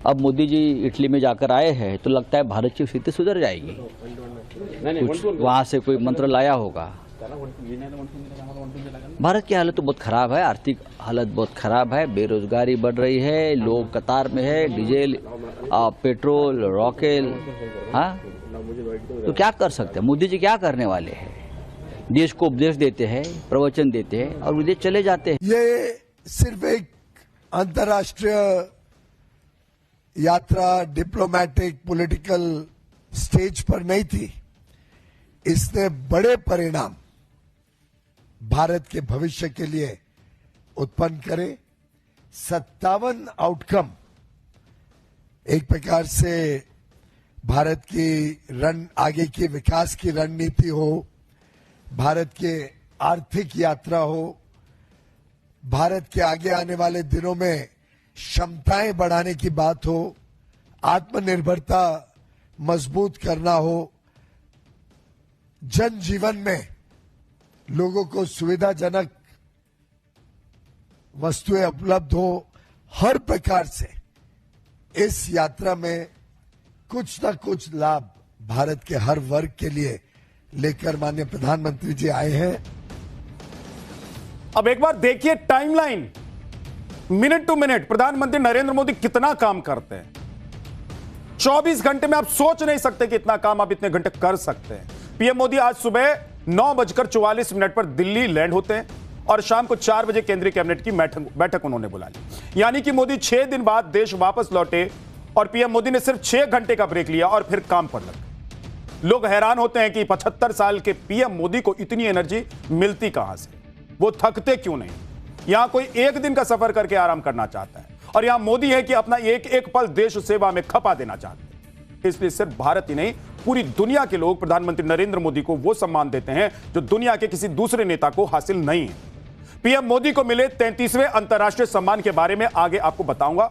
अब मोदी जी इटली में जाकर आए हैं तो लगता है भारत की स्थिति सुधर जाएगी। कुछ वहाँ से कोई मंत्र लाया होगा। भारत की हालत तो बहुत खराब है, आर्थिक हालत बहुत खराब है, बेरोजगारी बढ़ रही है, लोग कतार में है, डीजल, पेट्रोल, रॉकेल। हाँ, तो क्या कर सकते हैं? मोदी जी क्या करने वाले हैं? देश को उपदेश देते हैं, प्रवचन देते हैं और विदेश चले जाते हैं। ये सिर्फ एक अंतर्राष्ट्रीय यात्रा, डिप्लोमेटिक, पॉलिटिकल स्टेज पर नहीं थी। इसने बड़े परिणाम भारत के भविष्य के लिए उत्पन्न करे। 57 आउटकम एक प्रकार से भारत की आगे की विकास की रणनीति हो, भारत के आर्थिक यात्रा हो, भारत के आगे आने वाले दिनों में क्षमताएं बढ़ाने की बात हो, आत्मनिर्भरता मजबूत करना हो, जनजीवन में लोगों को सुविधाजनक वस्तुएं उपलब्ध हो, हर प्रकार से इस यात्रा में कुछ न कुछ लाभ भारत के हर वर्ग के लिए लेकर माननीय प्रधानमंत्री जी आए हैं। अब एक बार देखिए टाइमलाइन, मिनट टू मिनट प्रधानमंत्री नरेंद्र मोदी कितना काम करते हैं। 24 घंटे में आप सोच नहीं सकते कि इतना काम आप इतने घंटे कर सकते हैं। पीएम मोदी आज सुबह 9:44 पर दिल्ली लैंड होते हैं और शाम को 4 बजे केंद्रीय कैबिनेट की बैठक उन्होंने बुला ली। यानी कि मोदी 6 दिन बाद देश वापस लौटे और पीएम मोदी ने सिर्फ 6 घंटे का ब्रेक लिया और फिर काम पर लगे। लोग हैरान होते हैं कि 75 साल के पीएम मोदी को इतनी एनर्जी मिलती कहां से, वो थकते क्यों नहीं। यहां कोई एक दिन का सफर करके आराम करना चाहता है और यहां मोदी है कि अपना एक एक पल देश सेवा में खपा देना चाहते हैं। इसलिए सिर्फ भारत ही नहीं, पूरी दुनिया के लोग प्रधानमंत्री नरेंद्र मोदी को वो सम्मान देते हैं जो दुनिया के किसी दूसरे नेता को हासिल नहीं है। पीएम मोदी को मिले 33वें अंतर्राष्ट्रीय सम्मान के बारे में आगे आपको बताऊंगा,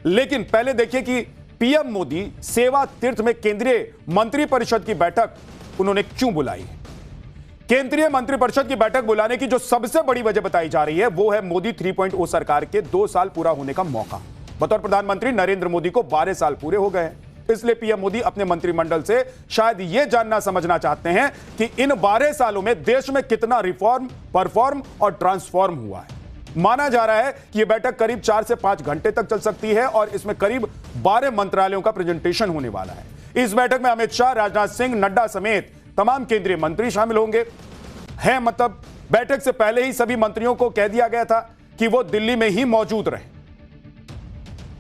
लेकिन पहले देखिए कि पीएम मोदी सेवा तीर्थ में केंद्रीय मंत्रिपरिषद की बैठक उन्होंने क्यों बुलाई है। केंद्रीय मंत्रिपरिषद की बैठक बुलाने की जो सबसे बड़ी वजह बताई जा रही है वो है मोदी 3.0 सरकार के 2 साल पूरा होने का मौका। बतौर प्रधानमंत्री नरेंद्र मोदी को 12 साल पूरे हो गए हैं, इसलिए पीएम मोदी अपने मंत्रिमंडल से शायद यह जानना समझना चाहते हैं कि इन 12 सालों में देश में कितना रिफॉर्म, परफॉर्म और ट्रांसफॉर्म हुआ है। माना जा रहा है कि यह बैठक करीब 4 से 5 घंटे तक चल सकती है और इसमें करीब 12 मंत्रालयों का प्रेजेंटेशन होने वाला है। इस बैठक में अमित शाह, राजनाथ सिंह, नड्डा समेत तमाम केंद्रीय मंत्री शामिल होंगे। मतलब बैठक से पहले ही सभी मंत्रियों को कह दिया गया था कि वो दिल्ली में ही मौजूद रहे।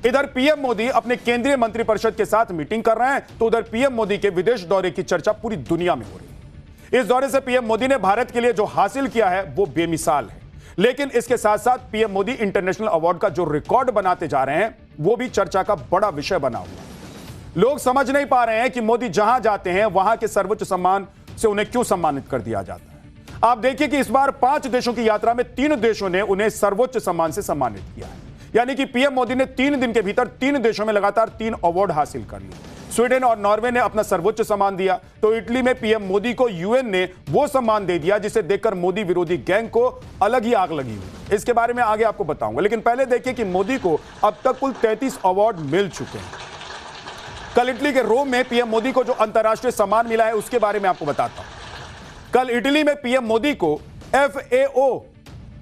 इधर पीएम मोदी अपने केंद्रीय मंत्रिपरिषद के साथ मीटिंग कर रहे हैं तो उधर पीएम मोदी के विदेश दौरे की चर्चा पूरी दुनिया में हो रही है। इस दौरे से पीएम मोदी ने भारत के लिए जो हासिल किया है वो बेमिसाल है, लेकिन इसके साथ साथ पीएम मोदी इंटरनेशनल अवार्ड का जो रिकॉर्ड बनाते जा रहे हैं वो भी चर्चा का बड़ा विषय बना हुआ है। लोग समझ नहीं पा रहे हैं कि मोदी जहां जाते हैं वहां के सर्वोच्च सम्मान से उन्हें क्यों सम्मानित कर दिया जाता है। आप देखिए कि इस बार 5 देशों की यात्रा में 3 देशों ने उन्हें सर्वोच्च सम्मान से सम्मानित किया है। यानी कि पीएम मोदी ने 3 दिन के भीतर 3 देशों में लगातार 3 अवार्ड हासिल कर लिए। स्वीडन और नॉर्वे ने अपना सर्वोच्च सम्मान दिया तो इटली में पीएम मोदी को यूएन ने वो सम्मान दे दिया जिसे देखकर मोदी विरोधी गैंग को अलग ही आग लगी हुई। इसके बारे में आगे आपको बताऊंगा, लेकिन पहले देखिए कि मोदी को अब तक कुल 33 अवार्ड मिल चुके हैं। कल इटली के रोम में पीएम मोदी को जो अंतर्राष्ट्रीय सम्मान मिला है उसके बारे में आपको बताता हूं। कल इटली में पीएम मोदी को FAO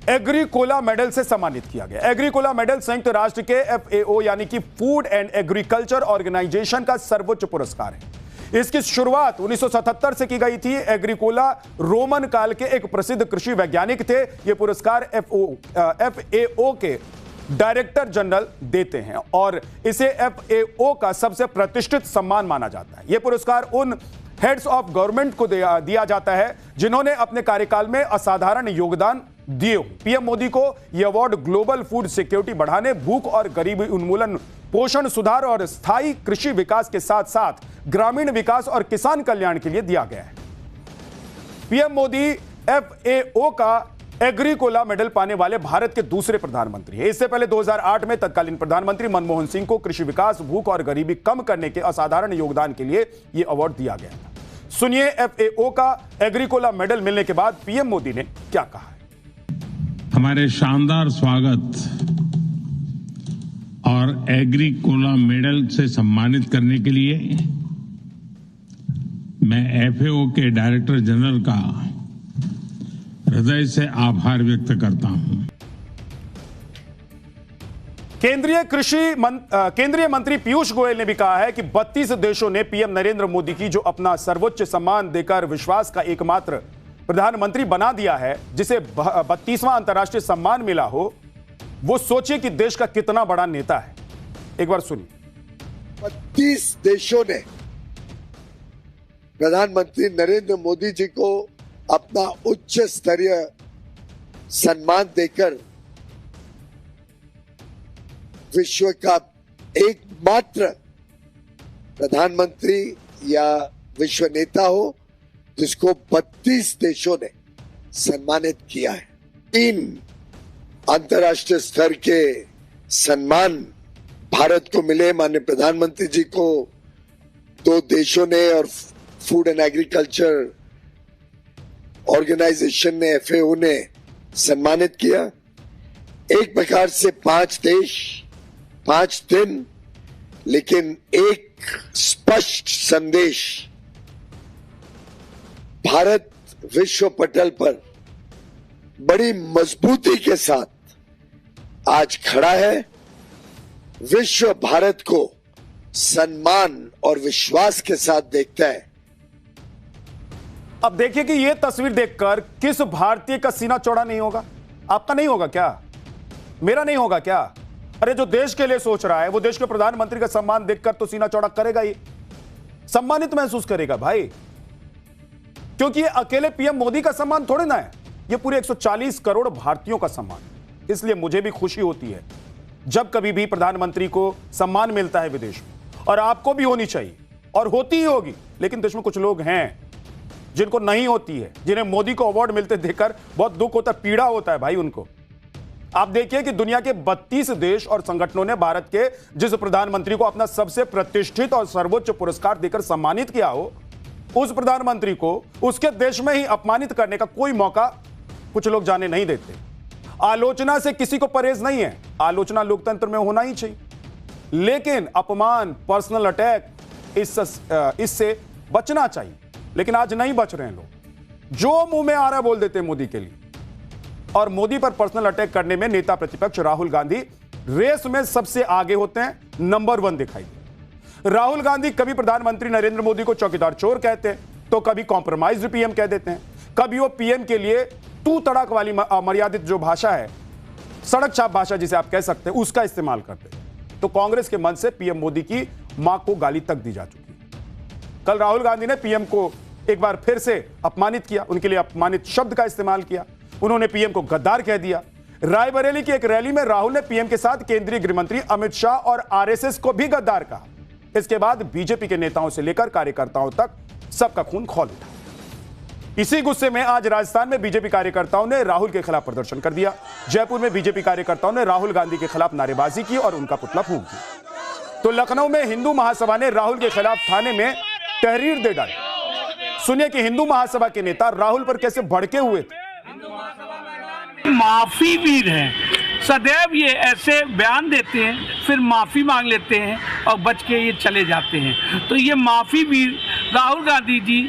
एग्रीकोला मेडल से सम्मानित किया गया। एग्रीकोला मेडल संयुक्त राष्ट्र के FAO यानी कि फूड एंड एग्रीकल्चर ऑर्गेनाइजेशन का सर्वोच्च पुरस्कार है। इसकी शुरुआत 1977 से की गई थी। एग्रीकोला रोमन काल के एक प्रसिद्ध कृषि वैज्ञानिक थे। यह पुरस्कार FAO के डायरेक्टर जनरल देते हैं और इसे FAO का सबसे प्रतिष्ठित सम्मान माना जाता है। यह पुरस्कार उन हेड्स ऑफ गवर्नमेंट को दिया जाता है जिन्होंने अपने कार्यकाल में असाधारण योगदान दिए हो। पीएम मोदी को यह अवार्ड ग्लोबल फूड सिक्योरिटी बढ़ाने, भूख और गरीबी उन्मूलन, पोषण सुधार और स्थायी कृषि विकास के साथ साथ ग्रामीण विकास और किसान कल्याण के लिए दिया गया है। पीएम मोदी FAO का एग्रीकोला मेडल पाने वाले भारत के दूसरे प्रधानमंत्री हैं। इससे पहले 2008 में तत्कालीन प्रधानमंत्री मनमोहन सिंह को कृषि विकास, भूख और गरीबी कम करने के असाधारण योगदान के लिए यह अवार्ड दिया गया था। सुनिए FAO का एग्रीकोला मेडल मिलने के बाद पीएम मोदी ने क्या कहा है। हमारे शानदार स्वागत और एग्रीकोला मेडल से सम्मानित करने के लिए मैं एफएओ के डायरेक्टर जनरल का हृदय से आभार व्यक्त करता हूं। केंद्रीय मंत्री पीयूष गोयल ने भी कहा है कि 32 देशों ने पीएम नरेंद्र मोदी की जो अपना सर्वोच्च सम्मान देकर विश्वास का एकमात्र प्रधानमंत्री बना दिया है, जिसे 32वां अंतर्राष्ट्रीय सम्मान मिला हो, वो सोचिए कि देश का कितना बड़ा नेता है। एक बार सुनिए। 32 देशों ने प्रधानमंत्री नरेंद्र मोदी जी को अपना उच्च स्तरीय सम्मान देकर विश्व का एकमात्र प्रधानमंत्री या विश्व नेता हो जिसको 32 देशों ने सम्मानित किया है। 3 अंतर्राष्ट्रीय स्तर के सम्मान भारत को मिले, माननीय प्रधानमंत्री जी को 2 देशों ने और फूड एंड एग्रीकल्चर ऑर्गेनाइजेशन ने, एफएओ ने सम्मानित किया। एक प्रकार से 5 देश 5 दिन, लेकिन एक स्पष्ट संदेश, भारत विश्व पटल पर बड़ी मजबूती के साथ आज खड़ा है। विश्व भारत को सम्मान और विश्वास के साथ देखता है। अब देखिए कि यह तस्वीर देखकर किस भारतीय का सीना चौड़ा नहीं होगा? आपका नहीं होगा क्या? मेरा नहीं होगा क्या? अरे जो देश के लिए सोच रहा है वो देश के प्रधानमंत्री का सम्मान देखकर तो सीना चौड़ा करेगा ही, सम्मानित महसूस करेगा भाई। क्योंकि ये अकेले पीएम मोदी का सम्मान थोड़ी ना है, ये पूरे 140 करोड़ भारतीयों का सम्मान। इसलिए मुझे भी खुशी होती है जब कभी भी प्रधानमंत्री को सम्मान मिलता है विदेश में, और आपको भी होनी चाहिए और होती ही होगी। लेकिन देश में कुछ लोग हैं जिनको नहीं होती है, जिन्हें मोदी को अवार्ड मिलते देखकर बहुत दुख होता है, पीड़ा होता है भाई उनको। आप देखिए कि दुनिया के 32 देश और संगठनों ने भारत के जिस प्रधानमंत्री को अपना सबसे प्रतिष्ठित और सर्वोच्च पुरस्कार देकर सम्मानित किया हो, उस प्रधानमंत्री को उसके देश में ही अपमानित करने का कोई मौका कुछ लोग जाने नहीं देते। आलोचना से किसी को परहेज नहीं है, आलोचना लोकतंत्र में होना ही चाहिए, लेकिन अपमान, पर्सनल अटैक, इससे बचना चाहिए। लेकिन आज नहीं बच रहे हैं लोग, जो मुंह में आ रहा है बोल देते हैं मोदी के लिए। और मोदी पर पर्सनल अटैक करने में नेता प्रतिपक्ष राहुल गांधी रेस में सबसे आगे होते हैं, नंबर 1 दिखाई दे। राहुल गांधी कभी प्रधानमंत्री नरेंद्र मोदी को चौकीदार चोर कहते हैं, तो कभी कॉम्प्रोमाइज्ड पीएम कह देते हैं, कभी वो पीएम के लिए तू तड़क वाली मर्यादित जो भाषा है, सड़क छाप भाषा जिसे आप कह सकते हैं, उसका इस्तेमाल करते हैं। तो कांग्रेस के मन से पीएम मोदी की मां को गाली तक दी जा चुकी है। कल राहुल गांधी ने पीएम को एक बार फिर से अपमानित किया, उनके लिए अपमानित शब्द का इस्तेमाल किया। उन्होंने पीएम को गद्दार कह दिया। रायबरेली की एक रैली में राहुल ने पीएम के साथ केंद्रीय गृह मंत्री अमित शाह और आरएसएस को भी गद्दार कहा। इसके बाद बीजेपी के नेताओं से लेकर कार्यकर्ताओं तक सबका खून खौल उठा। इसी गुस्से में आज राजस्थान में बीजेपी कार्यकर्ताओं ने राहुल के खिलाफ प्रदर्शन कर दिया। जयपुर में बीजेपी कार्यकर्ताओं ने राहुल गांधी के खिलाफ नारेबाजी की और उनका पुतला फूंक दिया। तो लखनऊ में हिंदू महासभा ने राहुल के खिलाफ थाने में तहरीर दे डाली। सुनिए कि हिंदू महासभा के नेता राहुल पर कैसे भड़के हुए थे। माफी वीर हैं, सदैव ये ऐसे बयान देते हैं, फिर माफी मांग लेते हैं और बच के ये चले जाते हैं। तो ये माफी वीर राहुल गांधी जी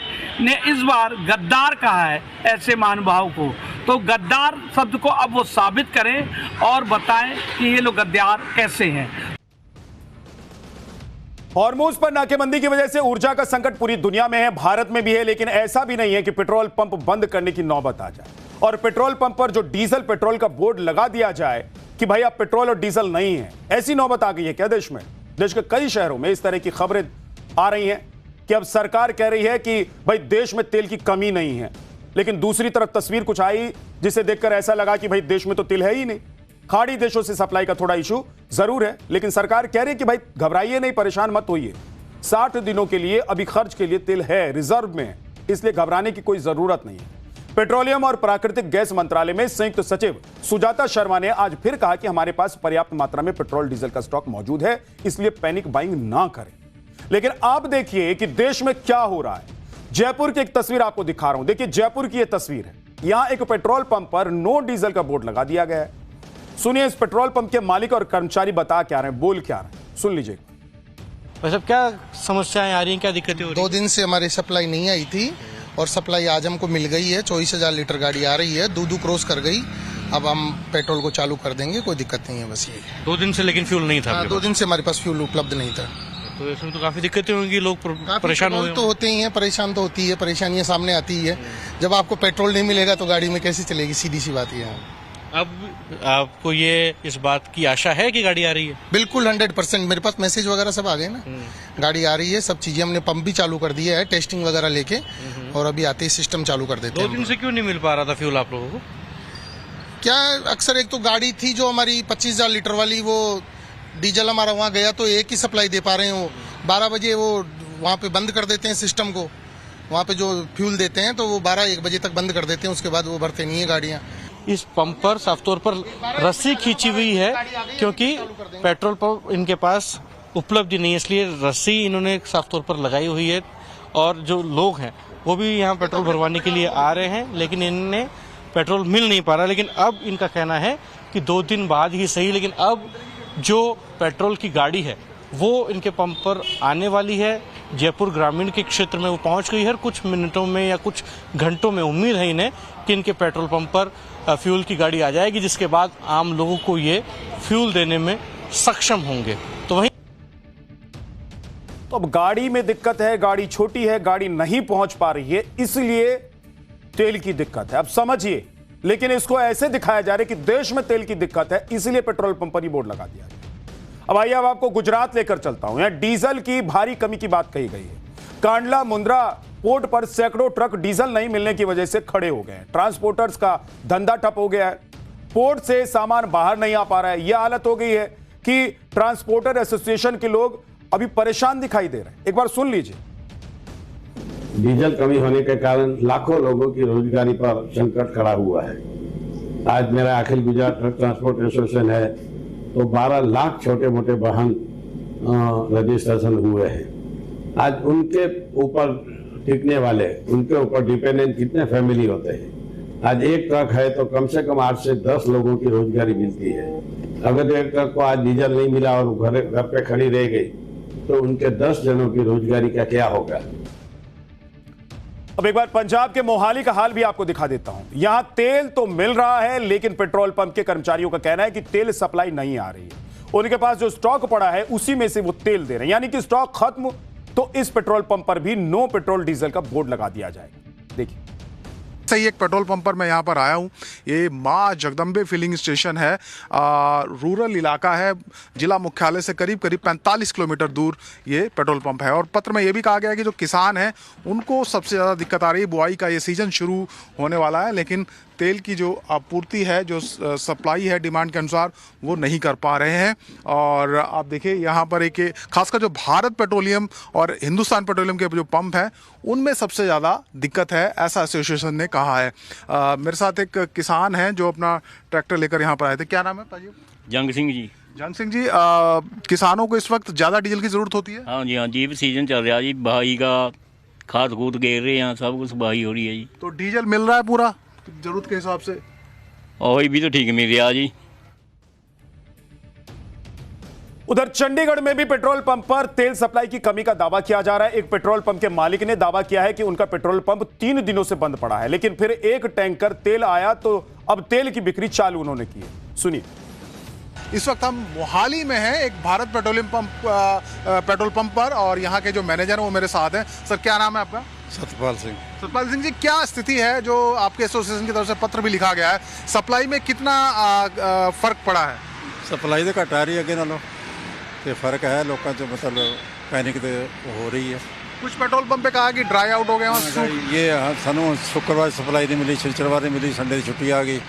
ने इस बार गद्दार कहा है ऐसे महानुभाव को। तो गद्दार शब्द को अब वो साबित करें और बताएं कि ये लोग गद्दार कैसे हैं। हॉर्मुज पर नाकेबंदी की वजह से ऊर्जा का संकट पूरी दुनिया में है, भारत में भी है। लेकिन ऐसा भी नहीं है कि पेट्रोल पंप बंद करने की नौबत आ जाए और पेट्रोल पंप पर जो डीजल पेट्रोल का बोर्ड लगा दिया जाए कि भाई अब पेट्रोल और डीजल नहीं है। ऐसी नौबत आ गई है क्या देश में? देश के कई शहरों में इस तरह की खबरें आ रही हैं कि अब सरकार कह रही है कि भाई देश में तेल की कमी नहीं है, लेकिन दूसरी तरफ तस्वीर कुछ आई जिसे देखकर ऐसा लगा कि भाई देश में तो तेल है ही नहीं। खाड़ी देशों से सप्लाई का थोड़ा इशू जरूर है, लेकिन सरकार कह रही है कि भाई घबराइए नहीं, परेशान मत होइए, 60 दिनों के लिए अभी खर्च के लिए तेल है, रिजर्व में, इसलिए घबराने की कोई जरूरत नहीं है। पेट्रोलियम और प्राकृतिक गैस मंत्रालय में संयुक्त सचिव सुजाता शर्मा ने आज फिर कहा कि हमारे पास पर्याप्त मात्रा में पेट्रोल डीजल का स्टॉक मौजूद है, इसलिए पैनिक बाइंग ना करें। लेकिन आप देखिए कि देश में क्या हो रहा है। जयपुर की एक तस्वीर आपको दिखा रहा हूं, देखिए जयपुर की यह तस्वीर है। यहां एक पेट्रोल पंप पर नो डीजल का बोर्ड लगा दिया गया है। सुनिए इस पेट्रोल पंप के मालिक और कर्मचारी बता क्या रहे हैं, बोल क्या रहे हैं, सुन लीजिए। वैसे क्या समस्याएं आ रही हैं, क्या दिक्कतें हो रही हैं? 2 दिन से हमारी सप्लाई नहीं आई थी और सप्लाई आज हमको मिल गई है। 24,000 लीटर गाड़ी आ रही है, दूधू क्रॉस कर गई। अब हम पेट्रोल को चालू कर देंगे, कोई दिक्कत नहीं है। बस ये 2 दिन से लेकिन फ्यूल नहीं था? हाँ, 2 दिन से हमारे पास फ्यूल उपलब्ध नहीं था। तो इसमें तो काफी दिक्कतें होंगी, लोग परेशान हो तो होते ही हैं, परेशान तो होती है, परेशानियां सामने आती ही है। जब आपको पेट्रोल नहीं मिलेगा तो गाड़ी में कैसे चलेगी, सीधी सी बात है। अब आपको ये इस बात की आशा है कि गाड़ी आ रही है? बिल्कुल 100%। मेरे पास मैसेज वगैरह सब आ गए ना, गाड़ी आ रही है, सब चीजें हमने पंप भी चालू कर दिया है, टेस्टिंग वगैरह लेके, और अभी आते ही सिस्टम चालू कर देते हैं। 2 दिन से क्यों नहीं मिल पा रहा था फ्यूल आप लोगों को? क्या अक्सर एक तो गाड़ी थी जो हमारी 25,000 लीटर वाली, वो डीजल हमारा वहाँ गया तो एक ही सप्लाई दे पा रहे हैं। वो 12 बजे वो वहाँ पे बंद कर देते हैं सिस्टम को, वहाँ पे जो फ्यूल देते हैं तो वो 12-1 बजे तक बंद कर देते हैं, उसके बाद वो भरते नहीं है गाड़ियाँ। इस पंप पर साफ तौर पर रस्सी खींची हुई है क्योंकि पेट्रोल पंप इनके पास उपलब्ध नहीं है, इसलिए रस्सी इन्होंने साफ तौर पर लगाई हुई है। और जो लोग हैं वो भी यहाँ पेट्रोल भरवाने के लिए आ रहे हैं, लेकिन इन्हें पेट्रोल मिल नहीं पा रहा। लेकिन अब इनका कहना है कि 2 दिन बाद ही सही, लेकिन अब जो पेट्रोल की गाड़ी है वो इनके पंप पर आने वाली है। जयपुर ग्रामीण के क्षेत्र में वो पहुंच गई है। कुछ मिनटों में या कुछ घंटों में उम्मीद है इन्हें कि इनके पेट्रोल पंप पर फ्यूल की गाड़ी आ जाएगी, जिसके बाद आम लोगों को ये फ्यूल देने में सक्षम होंगे। तो वहीं तो अब गाड़ी में दिक्कत है, गाड़ी छोटी है, गाड़ी नहीं पहुंच पा रही है, इसलिए तेल की दिक्कत है। अब समझिए, लेकिन इसको ऐसे दिखाया जा रहा है कि देश में तेल की दिक्कत है, इसलिए पेट्रोल पंप पर ही बोर्ड लगा दिया गया। अब आइए अब आपको गुजरात लेकर चलता हूं। यहां डीजल की भारी कमी की बात कही गई है। कांडला मुंद्रा पोर्ट पर सैकड़ों ट्रक डीजल नहीं मिलने की वजह से खड़े हो गए हैं। ट्रांसपोर्टर्स का धंधा ठप हो गया है, पोर्ट से सामान बाहर नहीं आ पा रहा है। यह हालत हो गई है कि ट्रांसपोर्टर एसोसिएशन के लोग अभी परेशान दिखाई दे रहे हैं। एक बार सुन लीजिए। डीजल कमी होने के कारण लाखों लोगों की रोजगारी पर संकट खड़ा हुआ है। आज मेरा अखिल गुजरात ट्रक ट्रांसपोर्ट एसोसिएशन है तो 12 लाख छोटे मोटे वाहन रजिस्ट्रेशन हुए हैं। आज उनके ऊपर टिकने वाले, उनके ऊपर डिपेंडेंट कितने फैमिली होते हैं। आज एक ट्रक है तो कम से कम 8 से 10 लोगों की रोजगारी मिलती है। अगर एक ट्रक को आज डीजल नहीं मिला और घर पे खड़ी रह गई तो उनके 10 जनों की रोजगारी का क्या होगा। अब एक बार पंजाब के मोहाली का हाल भी आपको दिखा देता हूं। यहां तेल तो मिल रहा है, लेकिन पेट्रोल पंप के कर्मचारियों का कहना है कि तेल सप्लाई नहीं आ रही है। उनके पास जो स्टॉक पड़ा है उसी में से वो तेल दे रहे हैं, यानी कि स्टॉक खत्म तो इस पेट्रोल पंप पर भी नो पेट्रोल डीजल का बोर्ड लगा दिया जाएगा। देखिए, सही एक पेट्रोल पंप पर मैं यहाँ पर आया हूँ। ये माँ जगदम्बे फिलिंग स्टेशन है, रूरल इलाका है। जिला मुख्यालय से करीब 45 किलोमीटर दूर ये पेट्रोल पंप है। और पत्र में ये भी कहा गया है कि जो किसान हैं उनको सबसे ज़्यादा दिक्कत आ रही है। बुआई का ये सीजन शुरू होने वाला है, लेकिन तेल की जो आपूर्ति है, जो सप्लाई है डिमांड के अनुसार, वो नहीं कर पा रहे हैं। और आप देखिए यहाँ पर एक खासकर जो भारत पेट्रोलियम और हिंदुस्तान पेट्रोलियम के जो पंप हैं उनमें सबसे ज़्यादा दिक्कत है, ऐसा एसोसिएशन ने कहा है। मेरे साथ एक किसान हैं जो अपना ट्रैक्टर लेकर यहाँ पर आए थे। क्या नाम है पाजी? जंग सिंह जी। जंग सिंह जी, किसानों को इस वक्त ज़्यादा डीजल की ज़रूरत होती है? हाँ जी, भी सीजन चल रहा जी, बहाई का खाद खूद गेर रहे हैं, सब कुछ बहाई हो रही है जी। तो डीजल मिल रहा है पूरा जरूरत के हिसाब से? और भी तो ठीक मिल रहा जी। उधर चंडीगढ़ में भी पेट्रोल पंप पर तेल सप्लाई की कमी का दावा किया जा रहा है। एक पेट्रोल पंप के मालिक ने दावा किया है कि उनका पेट्रोल पंप 3 दिनों से बंद पड़ा है, लेकिन फिर एक टैंकर तेल आया तो अब तेल की बिक्री चालू उन्होंने की है। सुनिए। इस वक्त हम मोहाली में हैं, एक भारत पेट्रोलियम पेट्रोल पंप पर, और यहाँ के जो मैनेजर हैं वो मेरे साथ हैं। सर, क्या नाम है आपका? सतपाल सिंह। सतपाल सिंह जी, क्या स्थिति है? जो आपके एसोसिएशन की तरफ से पत्र भी लिखा गया है, सप्लाई में कितना फर्क पड़ा है? सप्लाई तो घट आ रही है अगे नालों, तो फर्क है लोगों से, मतलब पैनिक तो हो रही है। कुछ पेट्रोल पंप पे कहा कि ड्राई आउट हो गया। ये सानू शुक्रवार सप्लाई नहीं मिली, शनिवार नहीं मिली, संडे की छुट्टी आ गई।